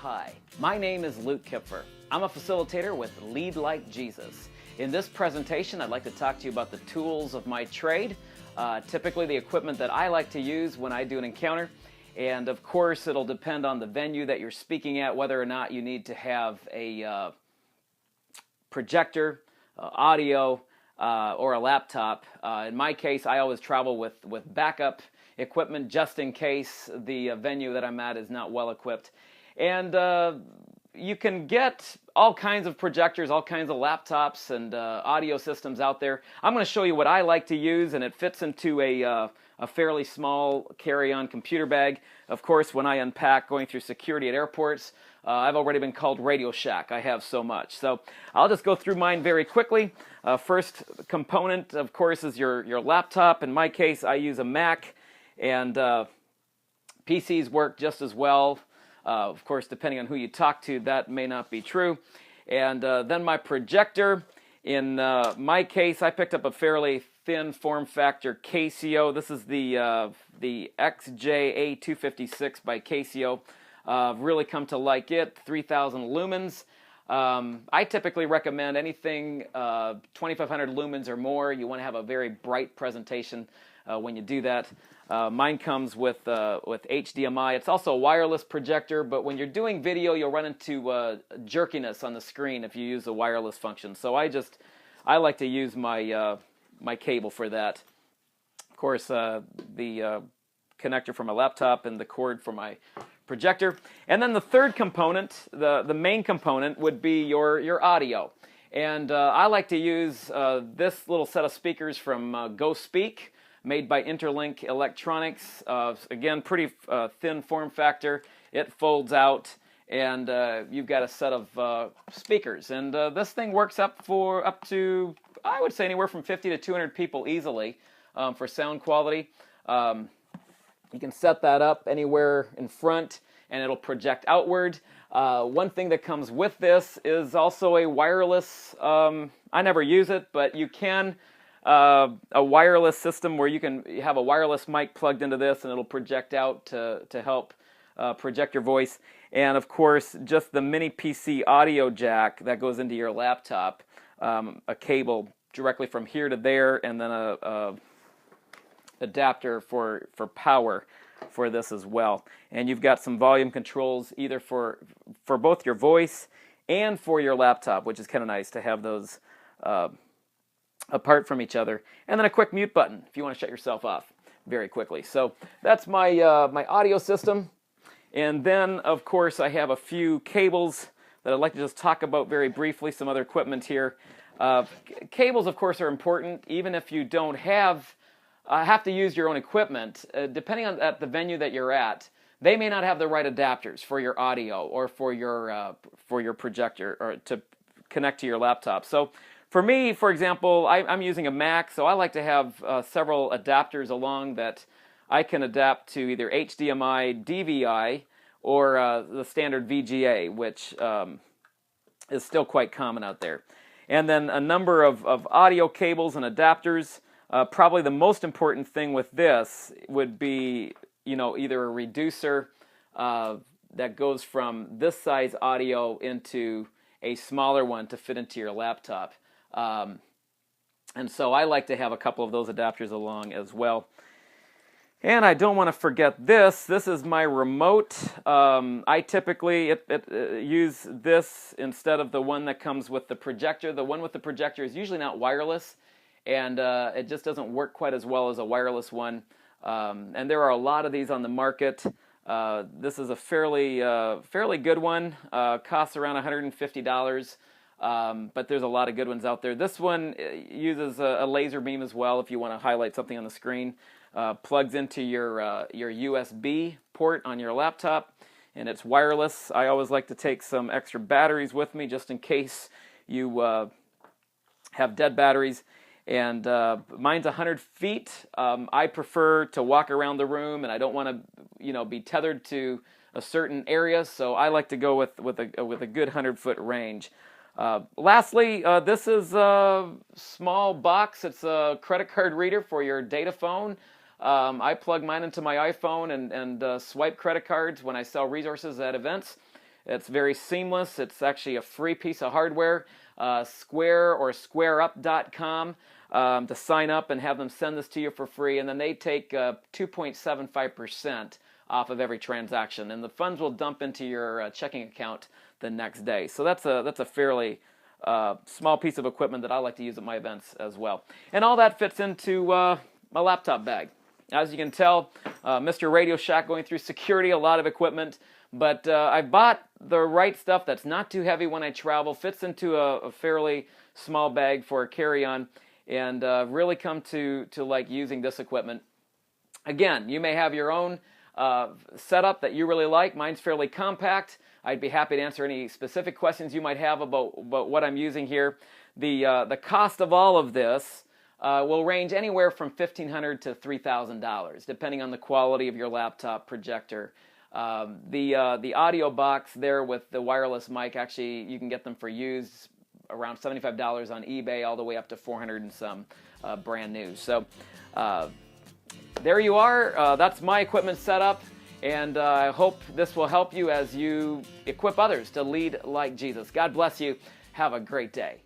Hi, my name is Luke Kipfer. I'm a facilitator with Lead Like Jesus. In this presentation, I'd like to talk to you about the tools of my trade, typically the equipment that I like to use when I do an encounter. And of course, it'll depend on the venue that you're speaking at, whether or not you need to have a projector, audio, or a laptop. In my case, I always travel with backup equipment just in case the venue that I'm at is not well equipped. And you can get all kinds of projectors, all kinds of laptops and audio systems out there. I'm going to show you what I like to use, and it fits into a fairly small carry-on computer bag. Of course, when I unpack going through security at airports, I've already been called Radio Shack. I have so much. So I'll just go through mine very quickly. First component, of course, is your laptop. In my case, I use a Mac, and PCs work just as well. Of course, depending on who you talk to, that may not be true. And then my projector. In my case, I picked up a fairly thin form factor Casio. This is the XJA256 by Casio. Really come to like it, 3,000 lumens. I typically recommend anything 2,500 lumens or more. You want to have a very bright presentation when you do that. Mine comes with HDMI. It's also a wireless projector, but when you're doing video, you'll run into jerkiness on the screen if you use the wireless function. So I like to use my my cable for that. Of course, the connector for my laptop and the cord for my projector. And then the third component, the main component, would be your audio. And I like to use this little set of speakers from GoSpeak, made by Interlink Electronics. Again, pretty thin form factor. It folds out, and you've got a set of speakers. And this thing works up to, I would say, anywhere from 50 to 200 people easily for sound quality. You can set that up anywhere in front, and it'll project outward. One thing that comes with this is also a wireless, I never use it, but you can, a wireless system where you have a wireless mic plugged into this, and it'll project out to help project your voice. And of course, just the mini PC audio jack that goes into your laptop, a cable directly from here to there, and then a adapter for power for this as well. And you've got some volume controls either for both your voice and for your laptop, which is kind of nice to have those apart from each other. And then a quick mute button if you want to shut yourself off very quickly. So that's my my audio system. And then, of course, I have a few cables that I'd like to just talk about very briefly, some other equipment here. Cables, of course, are important, even if you don't have to use your own equipment. Depending on at the venue that you're at, they may not have the right adapters for your audio or for your projector or to connect to your laptop. So for me, for example, I'm using a Mac, so I like to have several adapters along that I can adapt to either HDMI, DVI, or the standard VGA, which is still quite common out there. And then a number of audio cables and adapters. Probably the most important thing with this would be, either a reducer that goes from this size audio into a smaller one to fit into your laptop. And so I like to have a couple of those adapters along as well. And I don't want to forget this. This is my remote. I typically use this instead of the one that comes with the projector. The one with the projector is usually not wireless, and it just doesn't work quite as well as a wireless one. And there are a lot of these on the market. This is a fairly good one. Costs around $150. But there's a lot of good ones out there. This one uses a laser beam as well if you want to highlight something on the screen. Plugs into your USB port on your laptop, and it's wireless. I always like to take some extra batteries with me just in case you have dead batteries. And mine's 100 feet. I prefer to walk around the room, and I don't want to be tethered to a certain area, so I like to go with a good 100-foot range. Lastly, this is a small box. It's a credit card reader for your data phone. I plug mine into my iPhone and swipe credit cards when I sell resources at events. It's very seamless. It's actually a free piece of hardware. Square or squareup.com to sign up and have them send this to you for free, and then they take 2.75% off of every transaction, and the funds will dump into your checking account the next day. So that's a fairly small piece of equipment that I like to use at my events as well. And all that fits into my laptop bag. As you can tell, Mr. Radio Shack going through security, a lot of equipment, but I bought the right stuff that's not too heavy when I travel, fits into a fairly small bag for a carry-on, and really come to like using this equipment. Again, you may have your own setup that you really like. Mine's fairly compact. I'd be happy to answer any specific questions you might have about what I'm using here. The cost of all of this will range anywhere from $1,500 to $3,000, depending on the quality of your laptop projector. The audio box there with the wireless mic, actually, you can get them for used around $75 on eBay, all the way up to $400 and some brand new. So there you are. That's my equipment setup, and I hope this will help you as you equip others to lead like Jesus. God bless you. Have a great day.